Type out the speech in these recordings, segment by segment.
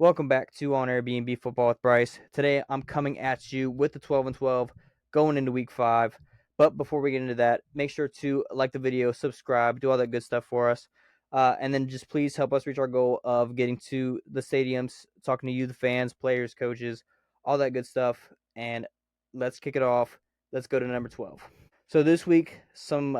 Welcome back to On Air B&B Football with Bryce. Today I'm coming at you with the 12 and 12 going into week 5. But before we get into that, make sure to like the video, subscribe, do all that good stuff for us. And then just please help us reach our goal of getting to the stadiums, talking to you, the fans, players, coaches, all that good stuff. And let's kick it off. Let's go to number 12. So this week, some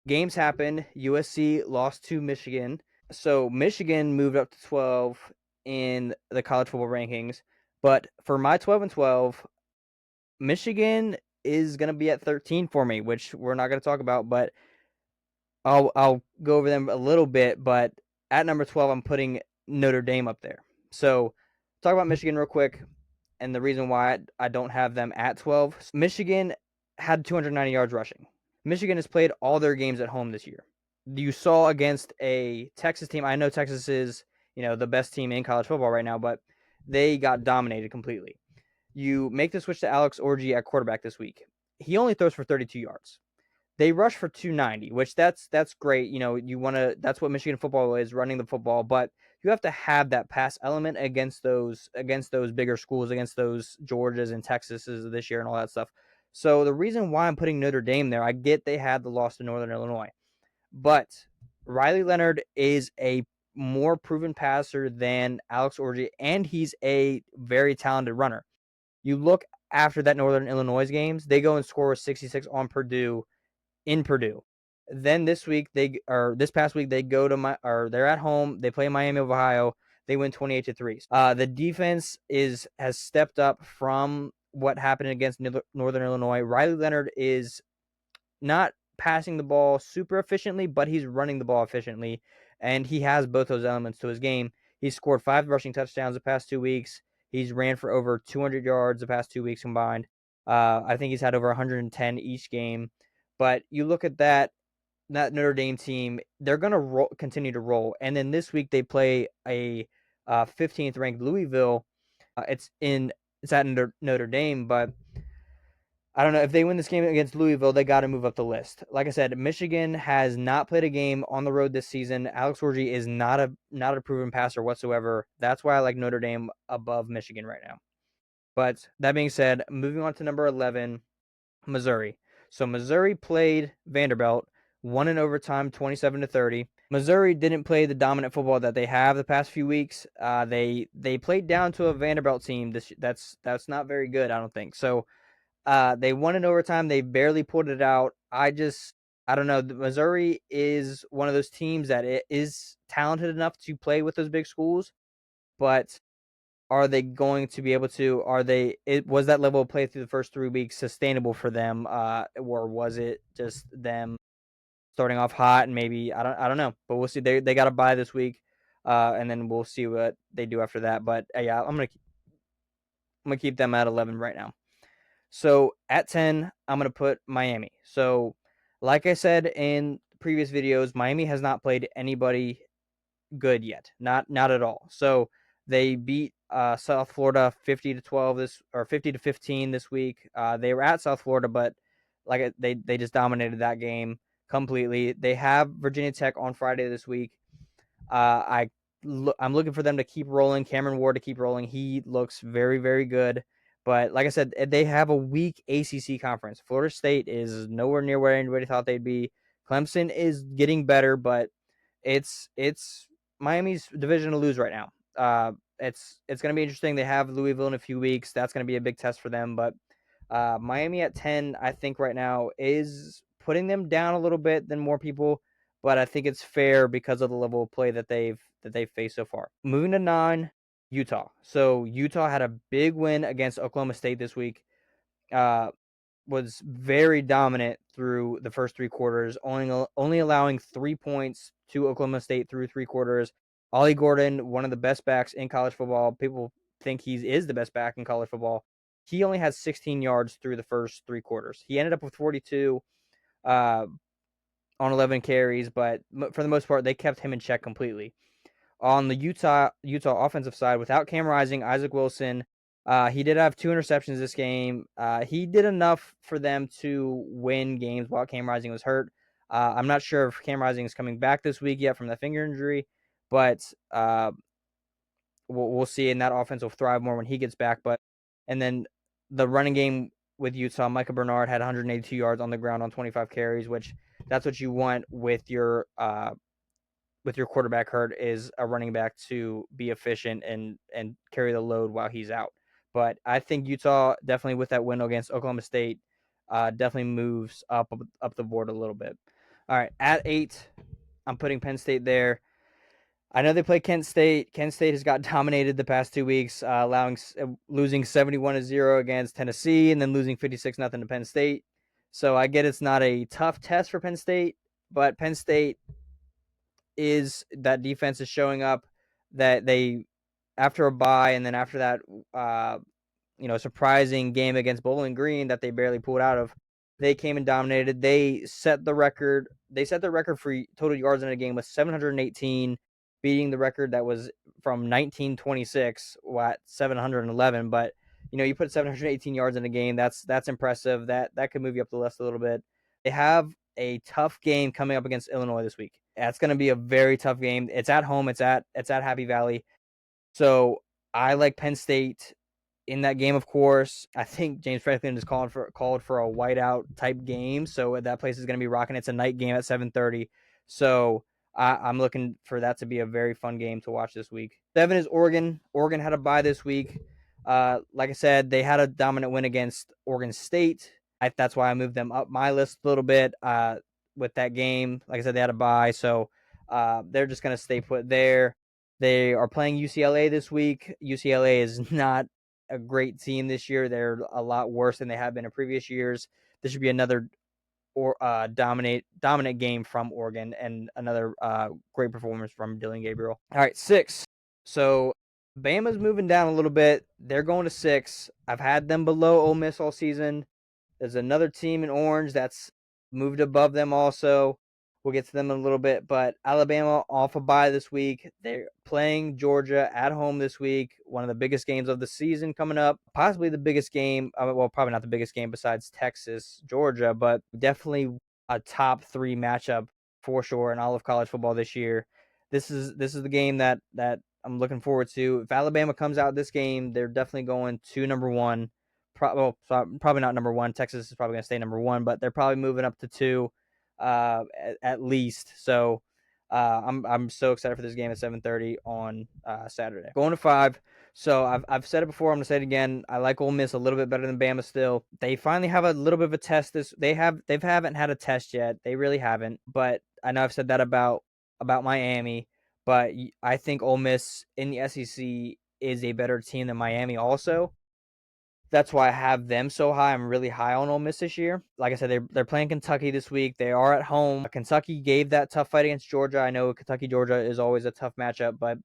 games happened. USC lost to Michigan. So Michigan moved up to 12 in the college football rankings, but for my 12 and 12, Michigan is going to be at 13 for me, which we're not going to talk about, but I'll go over them a little bit, but at number 12 I'm putting Notre Dame up there. So talk about Michigan real quick and the reason why I don't have them at 12. Michigan had 290 yards rushing. Michigan has played all their games at home this year. You saw against a Texas team. I know Texas is, the best team in college football right now, but they got dominated completely. You make the switch to Alex Orji at quarterback this week. He only throws for 32 yards. They rush for 290, which that's great. You want to that's what Michigan football is, running the football, but you have to have that pass element against those bigger schools, against those Georgias and Texases this year and all that stuff. So the reason why I'm putting Notre Dame there, I get they had the loss to Northern Illinois, but Riley Leonard is a more proven passer than Alex Orji, and he's a very talented runner. You look after that Northern Illinois games, they go and score 66 on Purdue in Purdue. Then this past week they go to they're at home. They play Miami of Ohio. They win 28-3. The defense has stepped up from what happened against Northern Illinois. Riley Leonard is not passing the ball super efficiently, but he's running the ball efficiently, and he has both those elements to his game. He's scored 5 rushing touchdowns the past 2 weeks. He's ran for over 200 yards the past 2 weeks combined. I think he's had over 110 each game. But you look at that Notre Dame team, they're going to continue to roll. And then this week they play a 15th ranked Louisville. It's at Notre Dame, but I don't know if they win this game against Louisville, they got to move up the list. Like I said, Michigan has not played a game on the road this season. Alex Orji is not a proven passer whatsoever. That's why I like Notre Dame above Michigan right now. But that being said, moving on to number 11, Missouri. So Missouri played Vanderbilt, won in overtime 27-30. Missouri didn't play the dominant football that they have the past few weeks. They played down to a Vanderbilt team. That's not very good, I don't think. So they won in overtime. They barely pulled it out. I don't know. Missouri is one of those teams that is talented enough to play with those big schools, but are they going to be able to? Was that level of play through the first 3 weeks sustainable for them, or was it just them starting off hot and maybe I don't know, but we'll see. They got to bye this week, and then we'll see what they do after that. But yeah, I'm gonna keep them at 11 right now. So at 10, I'm going to put Miami. So like I said in previous videos, Miami has not played anybody good yet. Not at all. So they beat South Florida 50-15 this week. They were at South Florida, but they just dominated that game completely. They have Virginia Tech on Friday this week. I'm looking for them to keep rolling. Cameron Ward to keep rolling. He looks very, very good. But like I said, they have a weak ACC conference. Florida State is nowhere near where anybody thought they'd be. Clemson is getting better, but it's Miami's division to lose right now. It's going to be interesting. They have Louisville in a few weeks. That's going to be a big test for them. But Miami at 10, I think right now is putting them down a little bit than more people, but I think it's fair because of the level of play that they've faced so far. Moving to 9, Utah. So Utah had a big win against Oklahoma State this week. Was very dominant through the first 3 quarters, only allowing 3 points to Oklahoma State through 3 quarters. Ollie Gordon, one of the best backs in college football. People think he is the best back in college football. He only had 16 yards through the first 3 quarters. He ended up with 42 on 11 carries, but for the most part, they kept him in check completely. On the Utah offensive side, without Cam Rising, Isaac Wilson, he did have 2 interceptions this game. He did enough for them to win games while Cam Rising was hurt. I'm not sure if Cam Rising is coming back this week yet from the finger injury, but we'll see, and that offense will thrive more when he gets back. And then the running game with Utah, Micah Bernard had 182 yards on the ground on 25 carries, which that's what you want with your quarterback hurt, is a running back to be efficient and carry the load while he's out. But I think Utah definitely, with that win against Oklahoma State, definitely moves up the board a little bit. All right, at 8, I'm putting Penn State there. I know they play Kent State. Kent State has got dominated the past 2 weeks, losing 71-0 against Tennessee, and then losing 56-0 to Penn State. So I get it's not a tough test for Penn State, but Penn State that defense is showing up, that they, after a bye and then after that surprising game against Bowling Green that they barely pulled out of, they came and dominated. They set the record. They set the record for total yards in a game with 718, beating the record that was from 1926 at 711. But you put 718 yards in a game. That's impressive. That could move you up the list a little bit. They have a tough game coming up against Illinois this week. That's going to be a very tough game. It's at home. It's at Happy Valley. So I like Penn State in that game, of course. I think James Franklin is called for a whiteout type game, so that place is going to be rocking. It's a night game at 7:30, so I'm looking for that to be a very fun game to watch this week. 7 is Oregon. Oregon had a bye this week. Like I said, they had a dominant win against Oregon State. That's why I moved them up my list a little bit with that game. Like I said, they had a bye, so they're just going to stay put there. They are playing UCLA this week. UCLA is not a great team this year. They're a lot worse than they have been in previous years. This should be another dominant game from Oregon, and another great performance from Dylan Gabriel. All right, 6. So Bama's moving down a little bit. They're going to 6. I've had them below Ole Miss all season. There's another team in orange that's moved above them also. We'll get to them in a little bit, but Alabama off a bye this week. They're playing Georgia at home this week. One of the biggest games of the season coming up. Possibly the biggest game. Well, probably not the biggest game besides Texas, Georgia, but definitely a top 3 matchup for sure in all of college football this year. This is the game that I'm looking forward to. If Alabama comes out this game, they're definitely going to number 1. Probably not number 1. Texas is probably going to stay number 1, but they're probably moving up to 2. At least. So I'm so excited for this game at 7:30 on Saturday. Going to 5. So I've said it before. I'm gonna say it again. I like Ole Miss a little bit better than Bama still. They finally have a little bit of a test. They haven't had a test yet. They really haven't. But I know I've said that about Miami. But I think Ole Miss in the SEC is a better team than Miami also. That's why I have them so high. I'm really high on Ole Miss this year. Like I said, they're playing Kentucky this week. They are at home. Kentucky gave that tough fight against Georgia. I know Kentucky-Georgia is always a tough matchup, but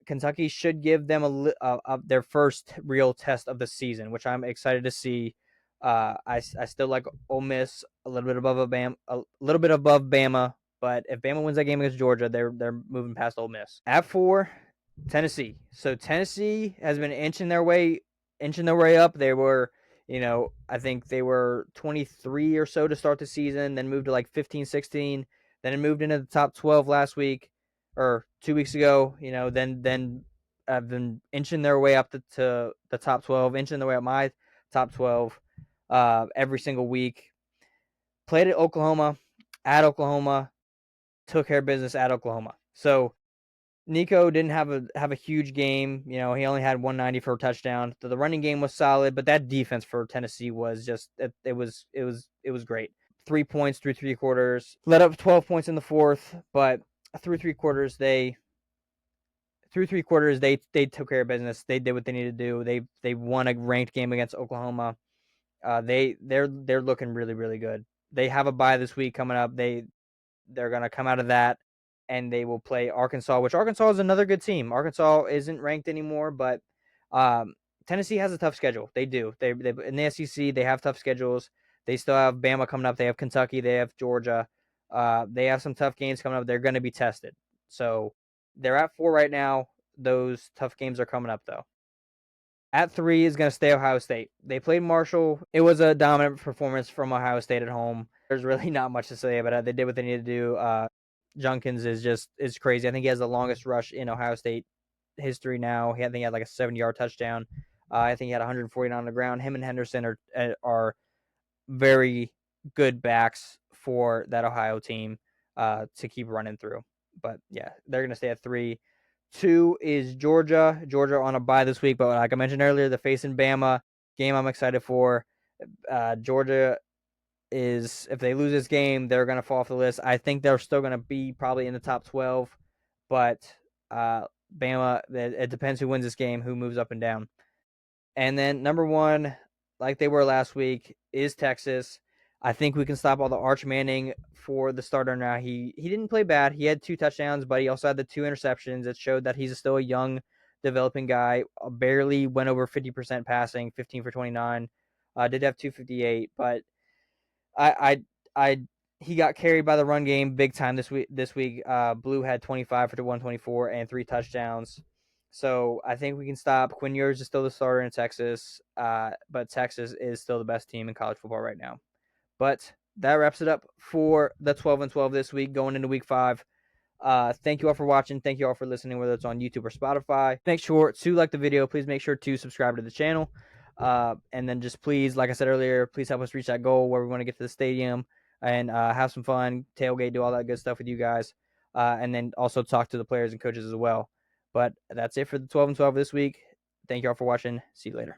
Kentucky should give them their first real test of the season, which I'm excited to see. I still like Ole Miss a little bit above Bama, but if Bama wins that game against Georgia, they're moving past Ole Miss. At 4, Tennessee. So Tennessee has been inching their way up. They were, I think they were 23 or so to start the season, then moved to like 15, 16, then it moved into the top 12 last week or 2 weeks ago. Then have been inching their way up to the top 12, inching their way up my top 12 every single week. Played at Oklahoma, took care of business at Oklahoma. So Nico didn't have a huge game. He only had 190 for a touchdown. The running game was solid, but that defense for Tennessee was just it was great. 3 points through 3 quarters. Let up 12 points in the fourth, but through 3 quarters they took care of business. They did what they needed to do. They won a ranked game against Oklahoma. They're looking really, really good. They have a bye this week coming up. They're going to come out of that, and they will play Arkansas, which Arkansas is another good team. Arkansas isn't ranked anymore, but Tennessee has a tough schedule. They do. They in the SEC, they have tough schedules. They still have Bama coming up. They have Kentucky. They have Georgia. They have some tough games coming up. They're going to be tested. So they're at 4 right now. Those tough games are coming up, though. At 3 is going to stay Ohio State. They played Marshall. It was a dominant performance from Ohio State at home. There's really not much to say about it. They did what they needed to do. Junkins is crazy. I think he has the longest rush in Ohio State history now. I think he had like a 70-yard touchdown. I think he had 149 on the ground. Him and Henderson are very good backs for that Ohio team to keep running through. But yeah, they're going to stay at 3. 2 is Georgia. Georgia on a bye this week, but like I mentioned earlier, the facing Bama game I'm excited for. Georgia is, if they lose this game, they're going to fall off the list. I think they're still going to be probably in the top 12, but Bama, it depends who wins this game, who moves up and down. And then number 1, like they were last week, is Texas. I think we can stop all the Arch Manning for the starter now. He didn't play bad. He had 2 touchdowns, but he also had the 2 interceptions. It showed that he's still a young, developing guy. Barely went over 50% passing, 15 for 29. Did have 258, but I he got carried by the run game big time this week. Blue had 25 for 124 and 3 touchdowns. So I think we can stop. Quinn Ewers is still the starter in Texas, but Texas is still the best team in college football right now. But that wraps it up for the 12 and 12 this week, going into week 5. Thank you all for watching. Thank you all for listening, whether it's on YouTube or Spotify. Make sure to like the video. Please make sure to subscribe to the channel. And then just please, like I said earlier, please help us reach that goal where we want to get to the stadium and have some fun, tailgate, do all that good stuff with you guys. And then also talk to the players and coaches as well. But that's it for the 12 and 12 this week. Thank you all for watching. See you later.